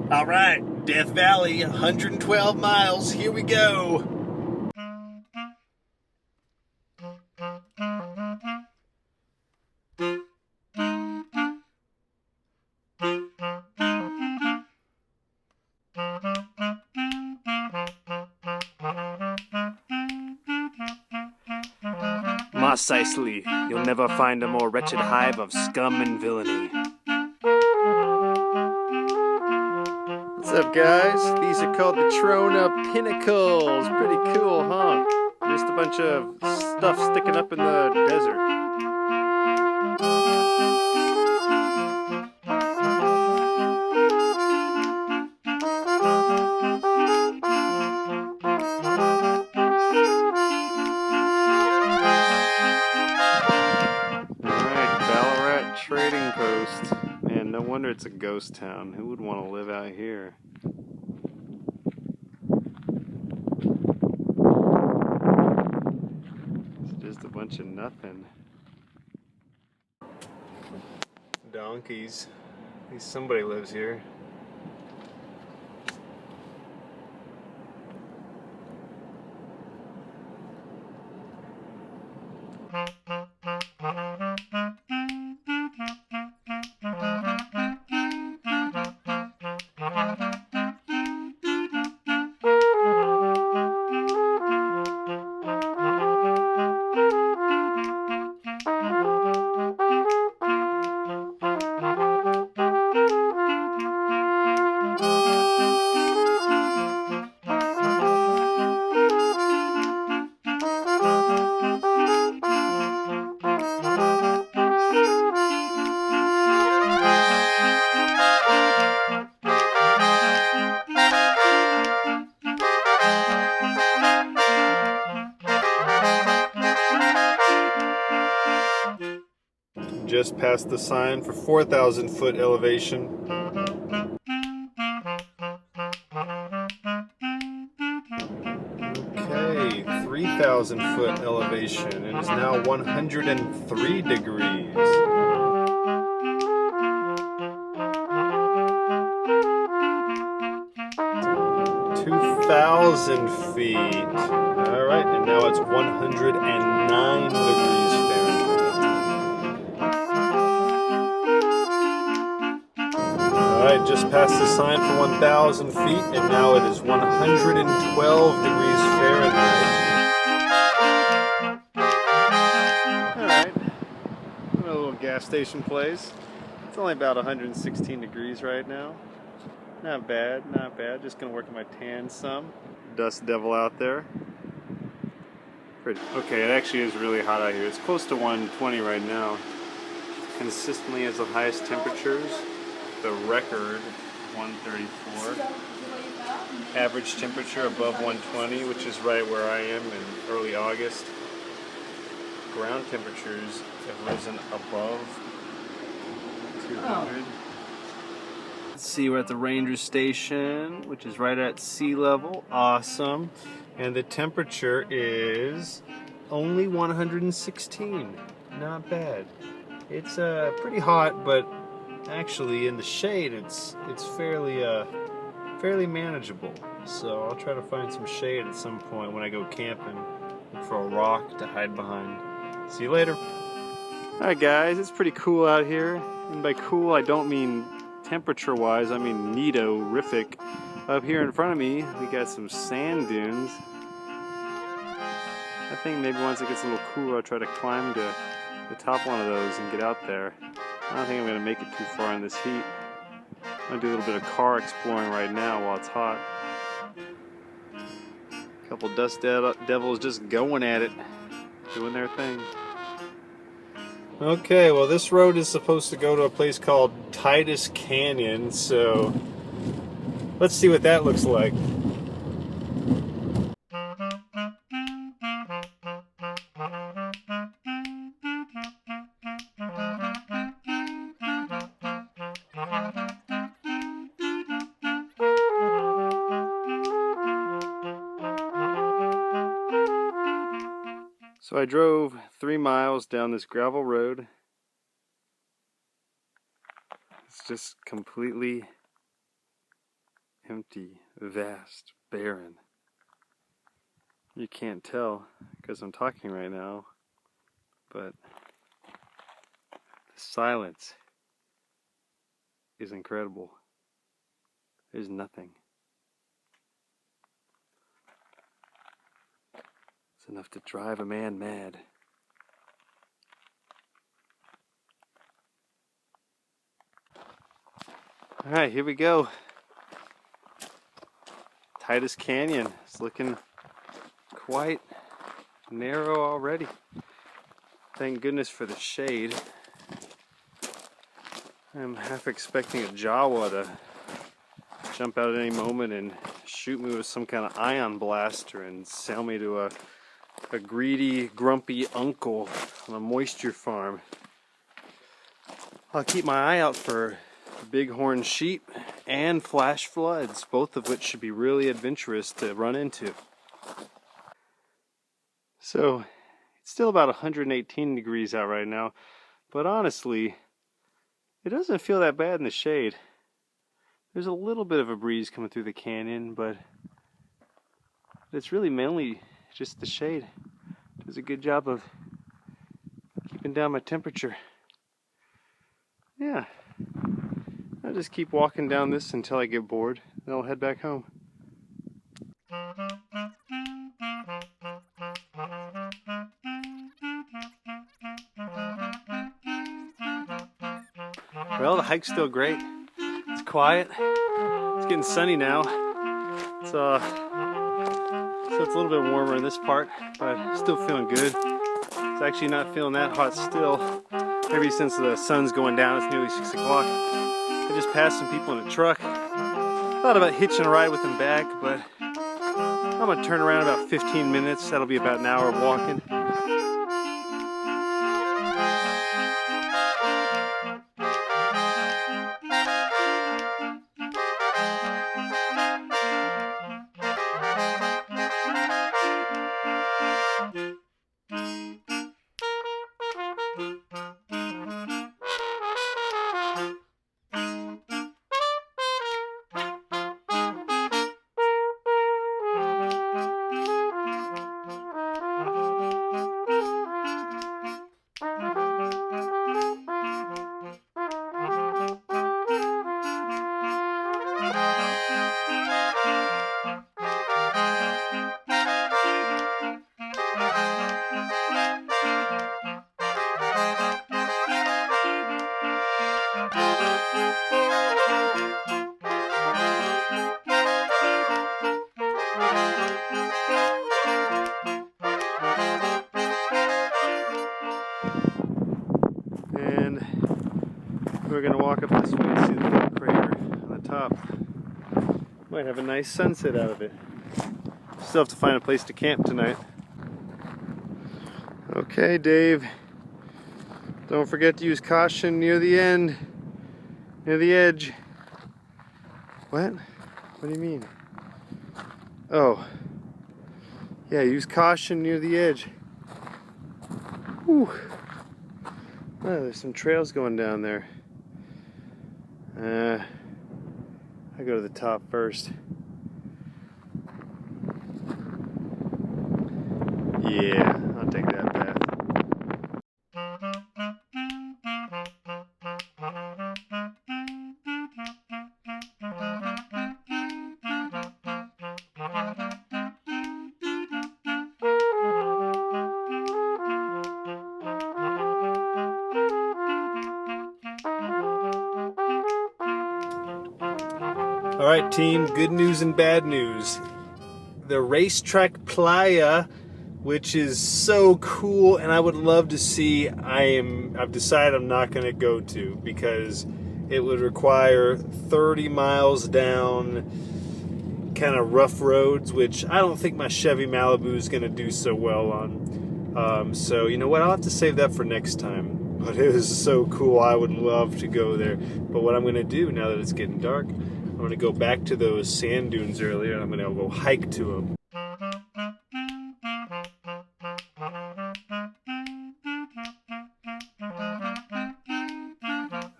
All right, Death Valley, 112 miles. Here we go. Precisely. You'll never find a more wretched hive of scum and villainy. What's up, guys? These are called the Trona Pinnacles. Pretty cool, huh? Just a bunch of stuff sticking up in the desert. Trading post. Man, no wonder it's a ghost town. Who would want to live out here? It's just a bunch of nothing. Donkeys. At least somebody lives here. Just past the sign for 4,000 foot elevation. Okay, 3,000 foot elevation. It is now 103 degrees. 2,000 feet. All right, and now it's 109 degrees Fahrenheit. Alright, just past the sign for 1,000 feet, and now it is 112 degrees Fahrenheit. Alright, a little gas station place. It's only about 116 degrees right now. Not bad, not bad. Just gonna work on my tan some. Dust devil out there. Pretty. Okay, it actually is really hot out here. It's close to 120 right now. Consistently has the highest temperatures. The record 134. Average temperature above 120, which is right where I am in early August. Ground temperatures have risen above 200. Let's see, we're at the ranger station, which is right at sea level. Awesome. And the temperature is only 116. Not bad. It's pretty hot, but actually in the shade it's fairly manageable. So I'll try to find some shade at some point when I go camping. Look for a rock to hide behind. See you later. Alright guys, it's pretty cool out here. And by cool I don't mean temperature wise, I mean neato-rific. Up here in front of me we got some sand dunes. I think maybe once it gets a little cooler I'll try to climb to the top one of those and get out there. I don't think I'm going to make it too far in this heat. I'm going to do a little bit of car exploring right now while it's hot. A couple dust devils just going at it, doing their thing. Okay, well this road is supposed to go to a place called Titus Canyon, so let's see what that looks like. So I drove 3 miles down this gravel road. It's just completely empty, vast, barren. You can't tell because I'm talking right now, but the silence is incredible. There's nothing. It's enough to drive a man mad. Alright, here we go. Titus Canyon. It's looking quite narrow already. Thank goodness for the shade. I'm half expecting a Jawa to jump out at any moment and shoot me with some kind of ion blaster and sell me to a greedy, grumpy uncle on a moisture farm. I'll keep my eye out for bighorn sheep and flash floods, both of which should be really adventurous to run into. So, it's still about 118 degrees out right now, but honestly, it doesn't feel that bad in the shade. There's a little bit of a breeze coming through the canyon, but it's really mainly just the shade. It does a good job of keeping down my temperature. Yeah. I'll just keep walking down this until I get bored, then I'll head back home. Well, the hike's still great. It's quiet. It's getting sunny now. So it's a little bit warmer in this part, but still feeling good. It's actually not feeling that hot still. Maybe since the sun's going down, it's nearly 6 o'clock. I just passed some people in a truck. Thought about hitching a ride with them back, but I'm gonna turn around in about 15 minutes. That'll be about an hour of walking. And we're gonna walk up this way and see the little crater on the top. Might have a nice sunset out of it. Still have to find a place to camp tonight. Okay, Dave. Don't forget to use caution near the end, near the edge. What? What do you mean? Oh. Yeah, use caution near the edge. Whew. Oh, there's some trails going down there. I go to the top first. Yeah, I'll take that path. Alright team, good news and bad news. The racetrack playa, which is so cool and I would love to see, I've decided I'm not going to go to because it would require 30 miles down kind of rough roads, which I don't think my Chevy Malibu is going to do so well on. So you know what, I'll have to save that for next time. But it is so cool, I would love to go there. But what I'm going to do now that it's getting dark, I'm going to go back to those sand dunes earlier and I'm going to go hike to them.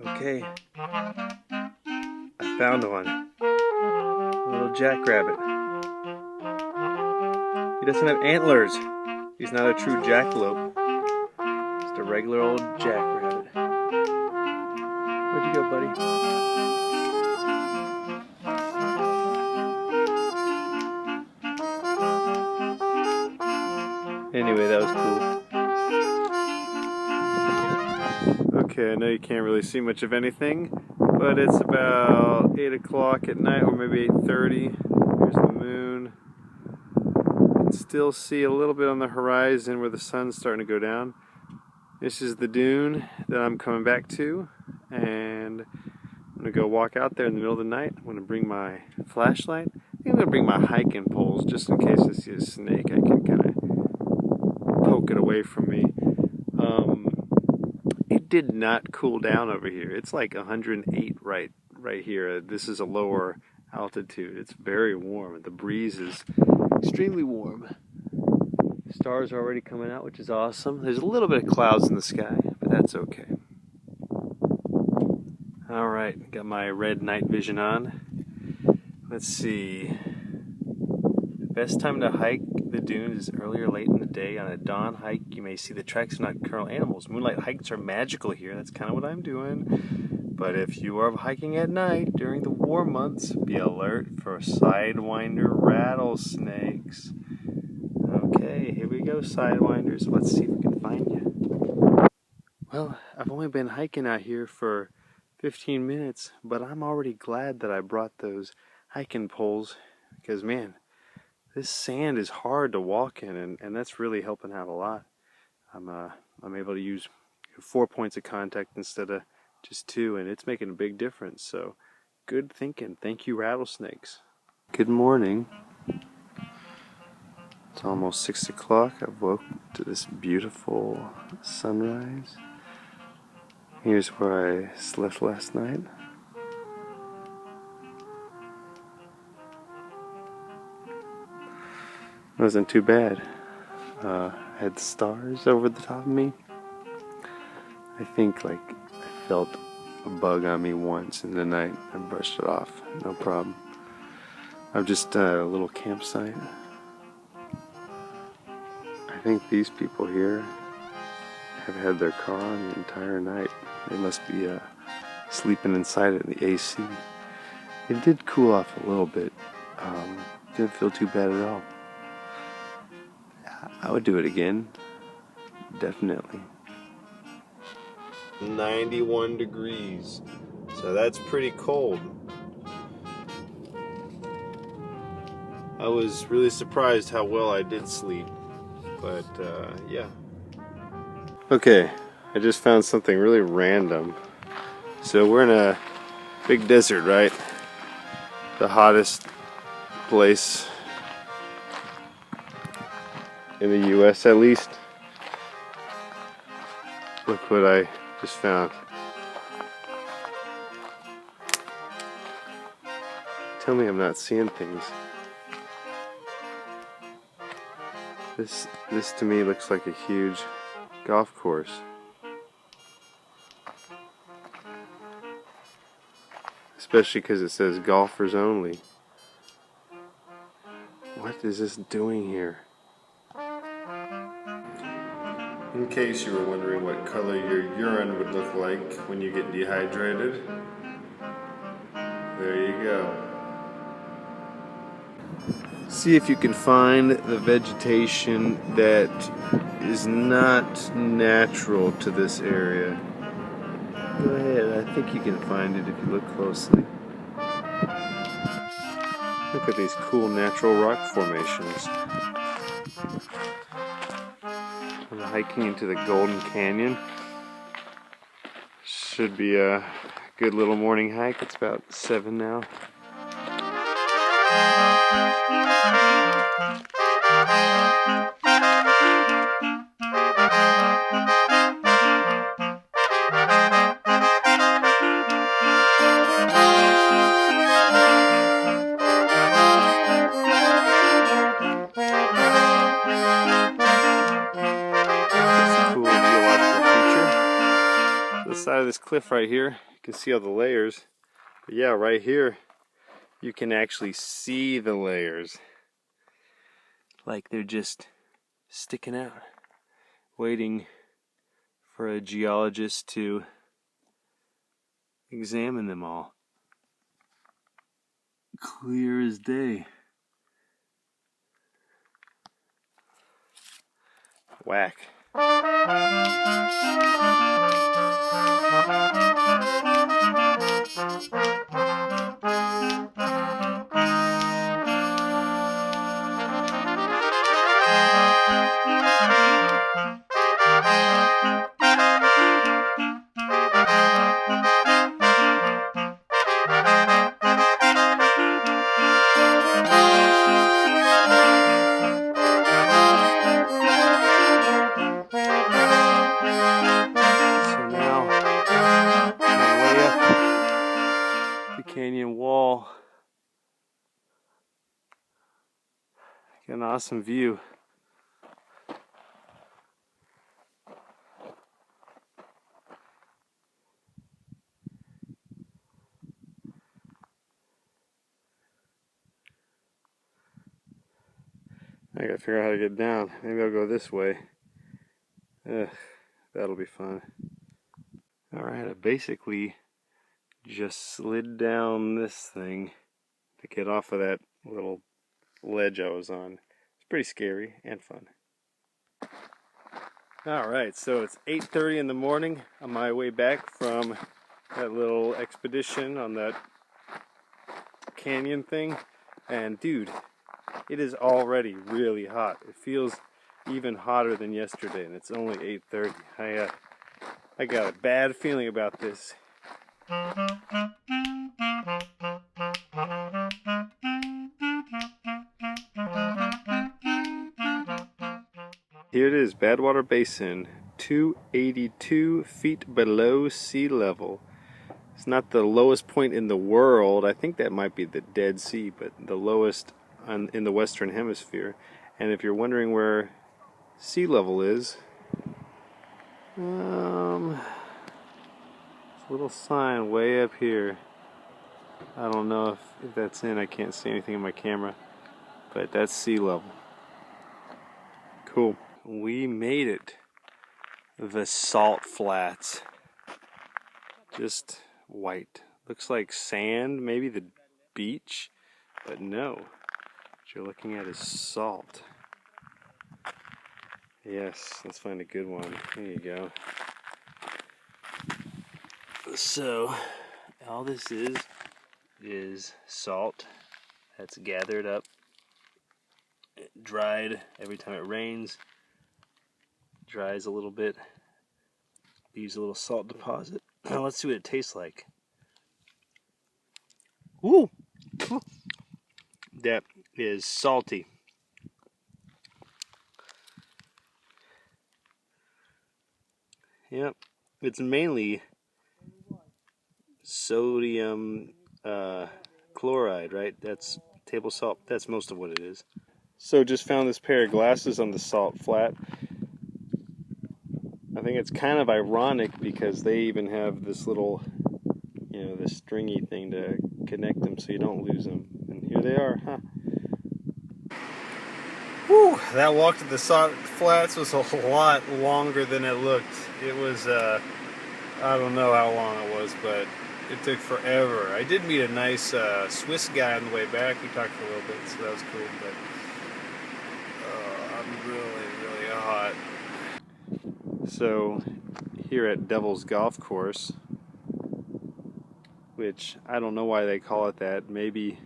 Okay, I found one. Little jackrabbit. He doesn't have antlers. He's not a true jackalope. Just a regular old jackrabbit. Where'd you go, buddy? Anyway, that was cool. Okay, I know you can't really see much of anything, but it's about 8 o'clock at night, or maybe 8:30. Here's the moon. You can still see a little bit on the horizon where the sun's starting to go down. This is the dune that I'm coming back to, and I'm going to go walk out there in the middle of the night. I'm going to bring my flashlight. I think I'm going to bring my hiking poles just in case I see a snake. I can kind of poke it away from me. It did not cool down over here. It's like 108 right here. This is a lower altitude. It's very warm. The breeze is extremely warm. Stars are already coming out, which is awesome. There's a little bit of clouds in the sky, but that's okay. All right, got my red night vision on. Let's see. The best time to hike the dunes is early or late in the day. On a dawn hike, you may see the tracks of nocturnal animals. Moonlight hikes are magical here. That's kind of what I'm doing. But if you are hiking at night during the warm months, be alert for sidewinder rattlesnakes. Okay, here we go, sidewinders. Let's see if we can find you. Well, I've only been hiking out here for 15 minutes, but I'm already glad that I brought those hiking poles because, man, this sand is hard to walk in, and that's really helping out a lot. I'm able to use 4 points of contact instead of just 2, and it's making a big difference. So, good thinking. Thank you, rattlesnakes. Good morning. It's almost 6 o'clock. I've woke to this beautiful sunrise. Here's where I slept last night. It wasn't too bad. I had stars over the top of me. I think I felt a bug on me once in the night. I brushed it off, no problem. I'm just a little campsite. I think these people here have had their car on the entire night. They must be sleeping inside it in the AC. It did cool off a little bit. Didn't feel too bad at all. I would do it again, definitely. 91 degrees, so that's pretty cold. I was really surprised how well I did sleep, but yeah. Okay, I just found something really random. So we're in a big desert, right? The hottest place in the US, at least. Look what I just found. Tell me I'm not seeing things. This to me looks like a huge golf course. Especially because it says golfers only. What is this doing here? In case you were wondering what color your urine would look like when you get dehydrated, there you go. See if you can find the vegetation that is not natural to this area. Go ahead, I think you can find it if you look closely. Look at these cool natural rock formations. I'm hiking into the Golden Canyon. Should be a good little morning hike. It's about 7 now. Side of this cliff right here, you can see all the layers. But yeah, right here You can actually see the layers. Like they're just sticking out, waiting for a geologist to examine them all. Clear as day. Whack. Canyon wall. Got an awesome view. I gotta figure out how to get down. Maybe I'll go this way. That'll be fun. Alright, I basically just slid down this thing to get off of that little ledge I was on. It's pretty scary and fun. Alright, so it's 8:30 in the morning on my way back from that little expedition on that canyon thing. And dude, it is already really hot. It feels even hotter than yesterday, and it's only 8:30. I got a bad feeling about this. Here it is, Badwater Basin, 282 feet below sea level. It's not the lowest point in the world. I think that might be the Dead Sea, but the lowest in the Western Hemisphere. And if you're wondering where sea level is, there's a little sign way up here. I don't know if that's in. I can't see anything in my camera, but that's sea level. Cool. We made it. The salt flats. Just white. Looks like sand, maybe the beach, but no. What you're looking at is salt. Yes, let's find a good one. There you go. So, all this is salt that's gathered up, dried every time it rains, dries a little bit, leaves a little salt deposit. Now let's see what it tastes like. Ooh! That is salty. Yep, it's mainly sodium chloride, right? That's table salt. That's most of what it is. So just found this pair of glasses on the salt flat. I think it's kind of ironic because they even have this little, this stringy thing to connect them so you don't lose them. And here they are, huh? Whew, that walk to the salt flats was a lot longer than it looked. It was, I don't know how long it was, but it took forever. I did meet a nice Swiss guy on the way back. We talked for a little bit, so that was cool, but I'm really, really hot. So here at Devil's Golf Course, which I don't know why they call it that. Maybe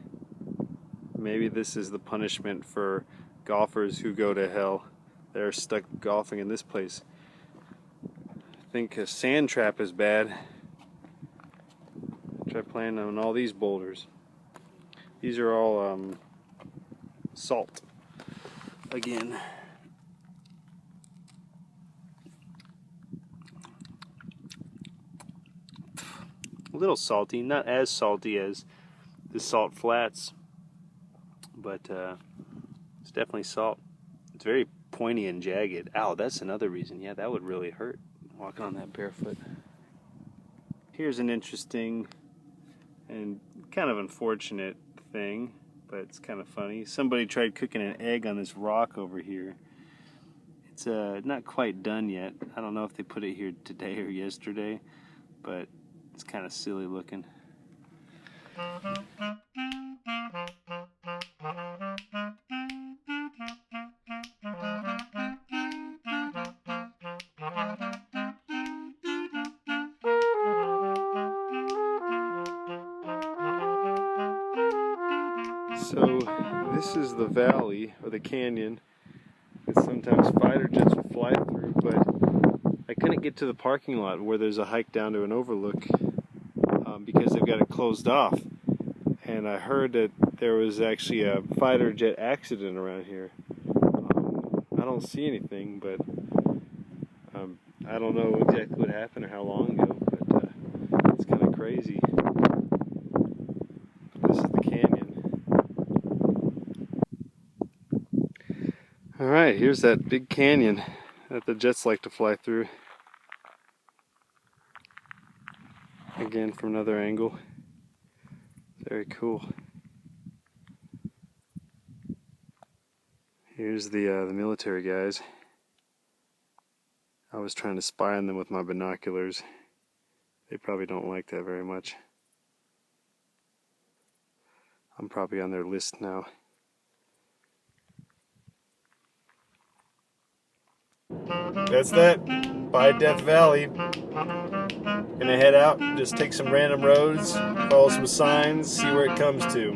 this is the punishment for golfers who go to hell. They're stuck golfing in this place. I think a sand trap is bad. Try playing on all these boulders. These are all salt. Again. A little salty, not as salty as the salt flats, but it's definitely salt. It's very pointy and jagged. Ow, that's another reason. Yeah, that would really hurt walking on that barefoot. Here's an interesting and kind of unfortunate thing, but it's kind of funny. Somebody tried cooking an egg on this rock over here. It's not quite done yet. I don't know if they put it here today or yesterday, but it's kind of silly looking. So this is the valley, or the canyon, that sometimes fighter jets will fly through, but I couldn't get to the parking lot where there's a hike down to an overlook because they've got it closed off. And I heard that there was actually a fighter jet accident around here. I don't see anything, but I don't know exactly what happened or how long ago, but it's kind of crazy. This is the canyon. Alright, here's that big canyon that the jets like to fly through. Again, from another angle. Very cool. Here's the military guys. I was trying to spy on them with my binoculars. They probably don't like that very much. I'm probably on their list now. That's that. By Death Valley. Gonna head out, just take some random roads, follow some signs, see where it comes to.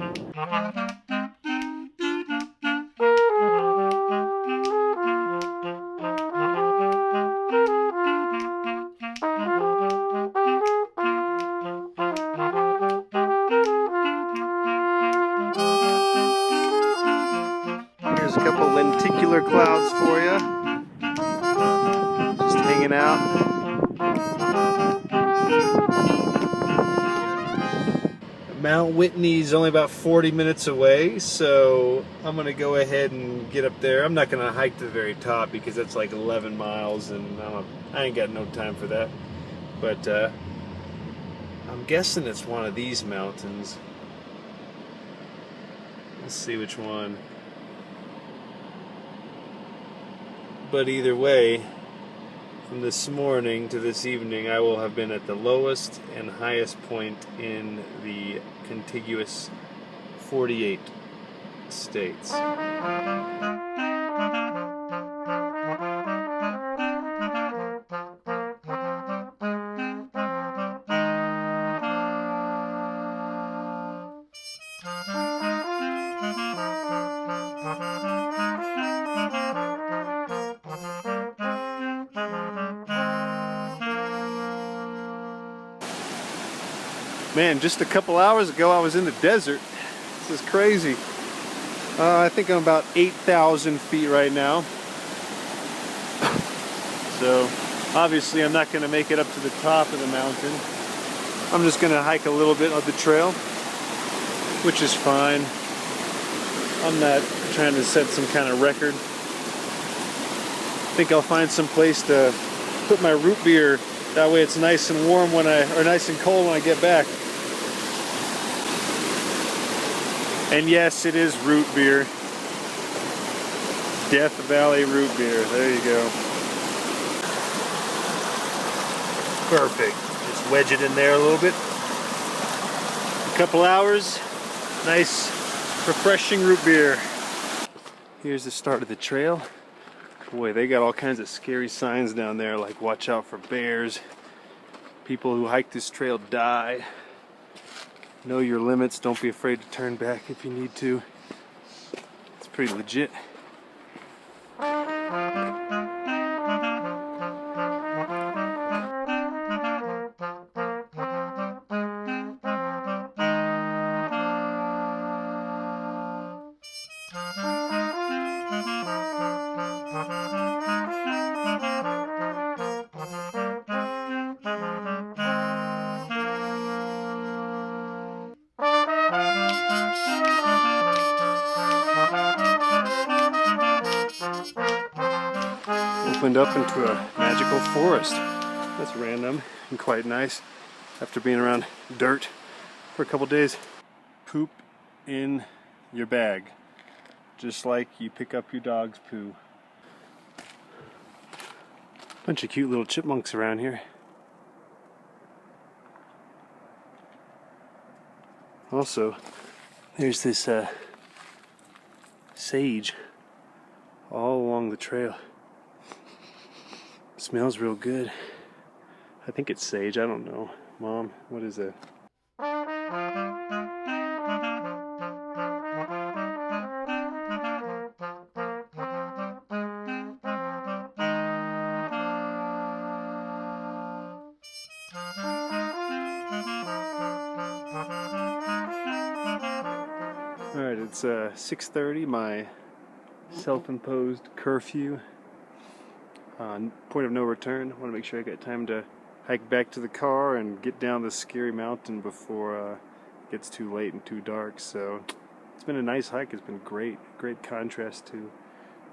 Here's a couple lenticular clouds for you. Just hanging out. Mount Whitney's only about 40 minutes away, so I'm gonna go ahead and get up there. I'm not gonna hike to the very top because that's like 11 miles and I ain't got no time for that. But I'm guessing it's one of these mountains. Let's see which one. But either way, from this morning to this evening, I will have been at the lowest and highest point in the contiguous 48 states. Man, just a couple hours ago I was in the desert. This is crazy. I think I'm about 8,000 feet right now. So obviously I'm not going to make it up to the top of the mountain. I'm just going to hike a little bit of the trail, which is fine. I'm not trying to set some kind of record. I think I'll find some place to put my root beer. That way it's nice and warm or nice and cold when I get back. And yes, it is root beer. Death Valley root beer. There you go. Perfect. Just wedge it in there a little bit. A couple hours. Nice, refreshing root beer. Here's the start of the trail. Boy, they got all kinds of scary signs down there, like watch out for bears. People who hike this trail die. Know your limits. Don't be afraid to turn back if you need to. It's pretty legit. Opened up into a magical forest. That's random and quite nice after being around dirt for a couple days. Poop in your bag, just like you pick up your dog's poo. Bunch of cute little chipmunks around here. Also, there's this sage all along the trail. Smells real good. I think it's sage, I don't know. Mom, what is it? Alright, it's 6:30, my self-imposed curfew. Point of no return. I want to make sure I got time to hike back to the car and get down this scary mountain before it gets too late and too dark. So it's been a nice hike. It's been great contrast to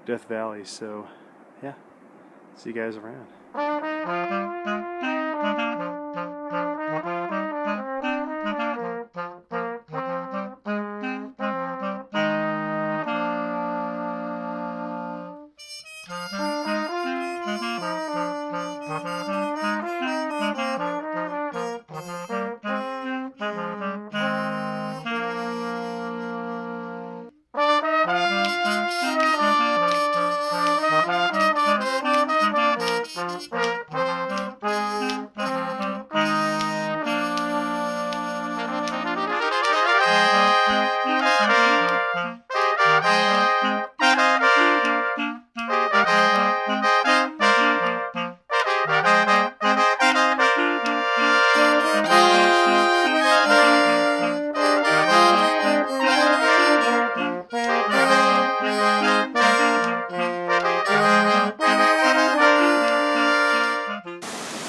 Death Valley. So yeah, see you guys around.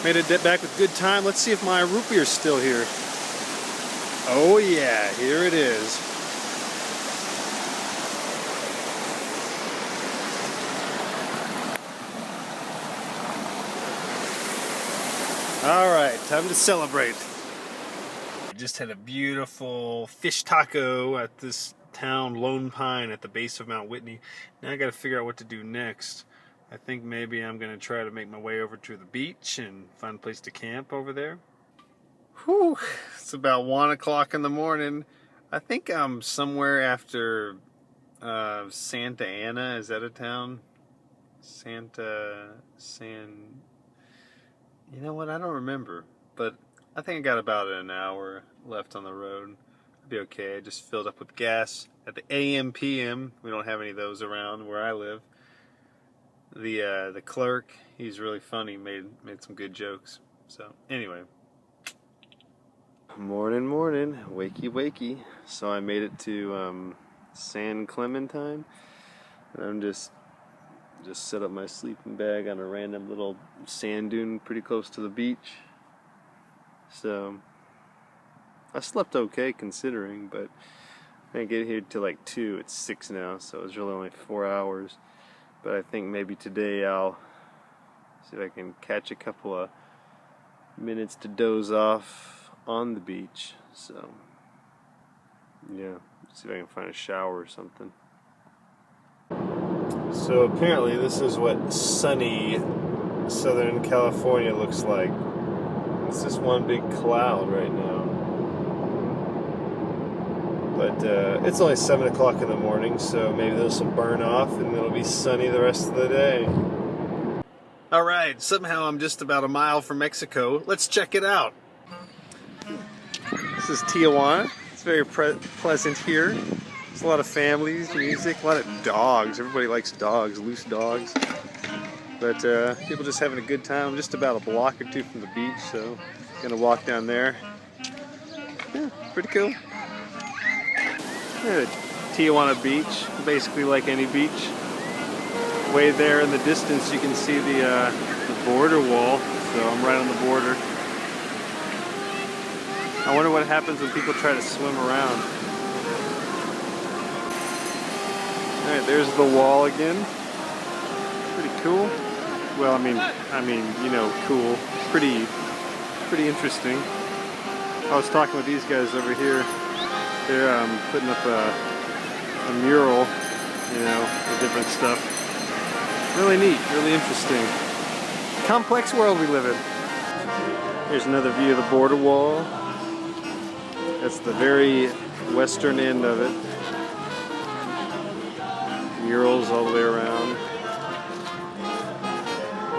Made it back with good time. Let's see if my root beer's still here. Oh yeah, here it is. All right, time to celebrate. I just had a beautiful fish taco at this town, Lone Pine, at the base of Mount Whitney. Now I got to figure out what to do next. I think maybe I'm going to try to make my way over to the beach and find a place to camp over there. Whew, it's about 1 o'clock in the morning. I think I'm somewhere after Santa Ana. Is that a town? You know what? I don't remember. But I think I got about an hour left on the road. I'll be okay. I just filled up with gas at the AM PM. We don't have any of those around where I live. The clerk, he's really funny, made some good jokes. So anyway, morning, wakey. So I made it to San Clementine, and I'm just set up my sleeping bag on a random little sand dune pretty close to the beach. So I slept okay considering, but I didn't get here till like 2. It's 6 now, so it's really only 4 hours. But I think maybe today I'll see if I can catch a couple of minutes to doze off on the beach. So, yeah, see if I can find a shower or something. So apparently this is what sunny Southern California looks like. It's just one big cloud right now. But it's only 7 o'clock in the morning, so maybe this will burn off and it'll be sunny the rest of the day. Alright, somehow I'm just about a mile from Mexico. Let's check it out. This is Tijuana. It's very pleasant here. There's a lot of families, music, a lot of dogs. Everybody likes dogs, loose dogs. But people just having a good time. I'm just about a block or 2 from the beach, so I'm gonna walk down there. Yeah, pretty cool. Tijuana Beach, basically like any beach. Way there in the distance you can see the border wall, so I'm right on the border. I wonder what happens when people try to swim around. Alright, there's the wall again. Pretty cool. Well, I mean, you know, cool. Pretty interesting. I was talking with these guys over here. They're putting up a mural, you know, with different stuff. Really neat, really interesting. Complex world we live in. Here's another view of the border wall. That's the very western end of it. Murals all the way around.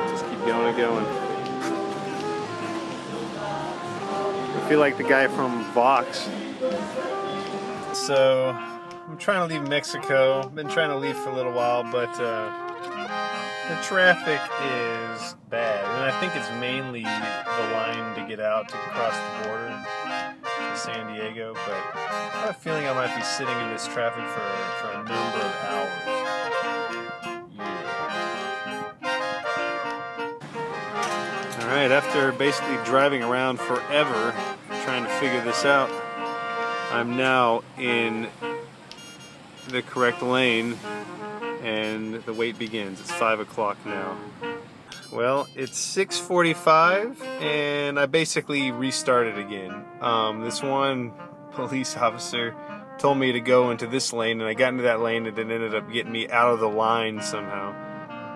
Just keep going and going. I feel like the guy from Vox. So, I'm trying to leave Mexico. Been trying to leave for a little while, but the traffic is bad. And I think it's mainly the line to get out to cross the border to San Diego, but I have a feeling I might be sitting in this traffic for a number of hours. Yeah. Alright, after basically driving around forever trying to figure this out, I'm now in the correct lane and the wait begins. It's 5 o'clock now. Well, it's 6:45 and I basically restarted again. This one police officer told me to go into this lane and I got into that lane and it ended up getting me out of the line somehow.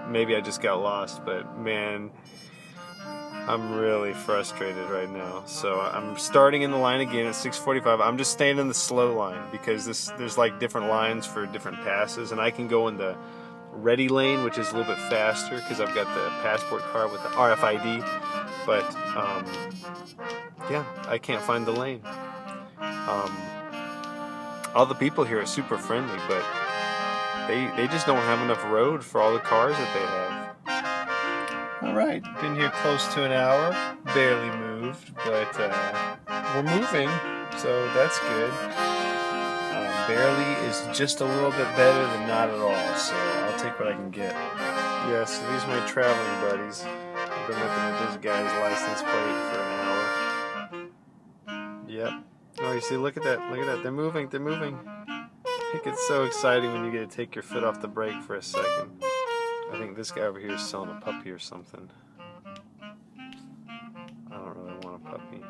Maybe I just got lost, but man, I'm really frustrated right now. So I'm starting in the line again at 6:45. I'm just staying in the slow line because there's like different lines for different passes, and I can go in the ready lane, which is a little bit faster because I've got the passport card with the RFID. But yeah, I can't find the lane. All the people here are super friendly, but they just don't have enough road for all the cars that they have. Alright, been here close to an hour, barely moved, but we're moving, so that's good. Barely is just a little bit better than not at all, so I'll take what I can get. Yeah, so these are my traveling buddies. I've been looking at this guy's license plate for an hour. Yep. Oh, you see, look at that, they're moving. It gets so exciting when you get to take your foot off the brake for a second. I think this guy over here is selling a puppy or something. I don't really want a puppy.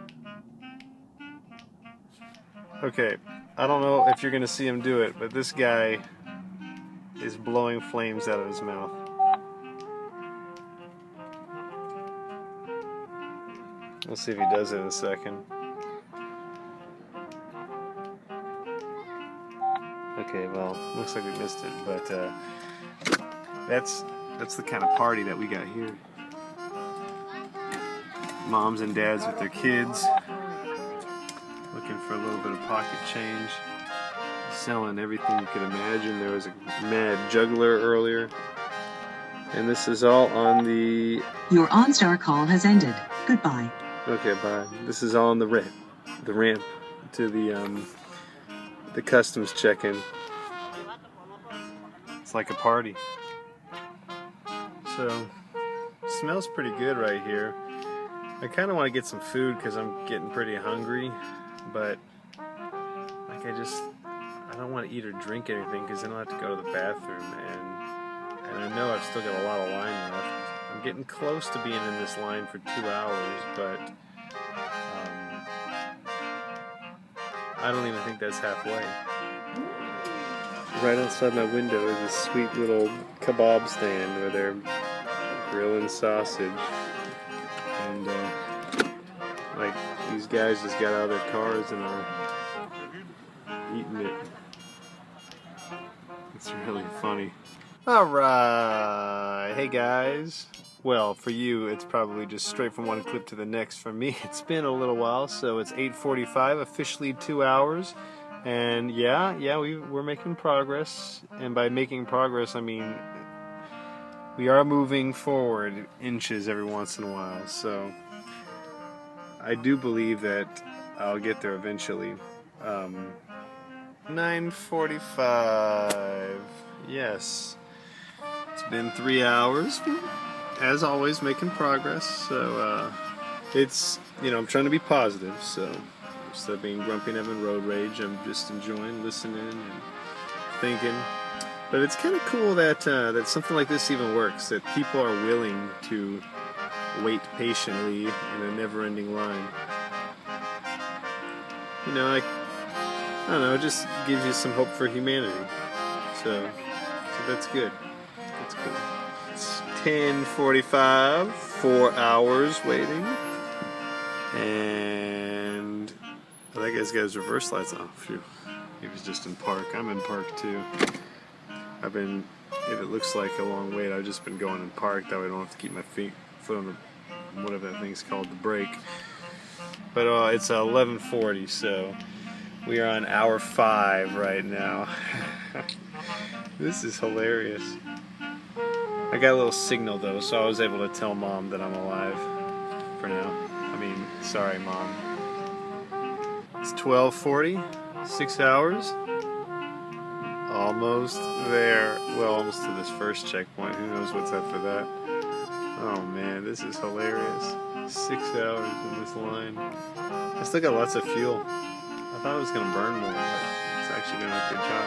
Okay, I don't know if you're going to see him do it, but this guy is blowing flames out of his mouth. We'll see if he does it in a second. Okay, well, looks like we missed it, but that's the kind of party that we got here. Moms and dads with their kids, looking for a little bit of pocket change, selling everything you could imagine. There was a mad juggler earlier, and this is all on the... Your OnStar call has ended. Goodbye. Okay, bye. This is all on the ramp to the customs check-in. It's like a party. So, it smells pretty good right here. I kind of want to get some food because I'm getting pretty hungry, but like I don't want to eat or drink anything because then I'll have to go to the bathroom, and I know I've still got a lot of line left. I'm getting close to being in this line for 2 hours, but I don't even think that's halfway. Right outside my window is a sweet little kebab stand where they're grilling sausage, and like these guys just got out of their cars and are eating it. It's really funny. Alright, hey guys. Well, for you, it's probably just straight from one clip to the next. For me, it's been a little while, so it's 8:45, officially 2 hours. And yeah, we're making progress. And by making progress, I mean we are moving forward inches every once in a while. So I do believe that I'll get there eventually. 9:45. Yes. It's been 3 hours. As always, making progress. So it's, I'm trying to be positive. So instead of being grumpy and having road rage, I'm just enjoying listening and thinking. But it's kind of cool that that something like this even works. That people are willing to wait patiently in a never-ending line. Like I don't know, it just gives you some hope for humanity. So that's good. That's good. It's 10:45, 4 hours waiting. And oh, that guy's got his reverse lights on. Phew. He was just in park. I'm in park too. If it looks like a long wait, I've just been going in park. That way I don't have to keep my foot on the, whatever that thing's called, the brake. But it's 11:40, so we are on hour 5 right now. This is hilarious. I got a little signal though, so I was able to tell Mom that I'm alive for now. I mean, sorry, Mom. It's 12:40, 6 hours. Almost there. Well, almost to this first checkpoint. Who knows what's after that? Oh man, this is hilarious. 6 hours in this line. I still got lots of fuel. I thought it was going to burn more, but it's actually doing a good job.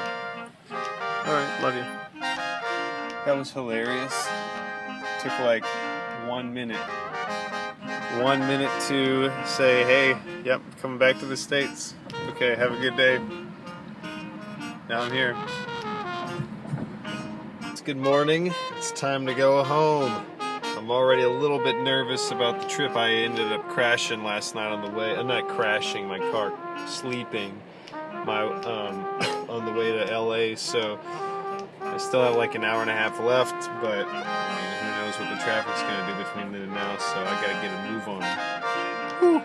Alright, love you. That was hilarious. Took like 1 minute. 1 minute to say, hey, yep, coming back to the States. Okay, have a good day. Now I'm here. It's good morning. It's time to go home. I'm already a little bit nervous about the trip. I ended up crashing last night on the way. Not crashing, my car sleeping. On the way to LA. So I still have like an hour and a half left, but I mean, who knows what the traffic's going to do between then and now. So I got to get a move on. Whew.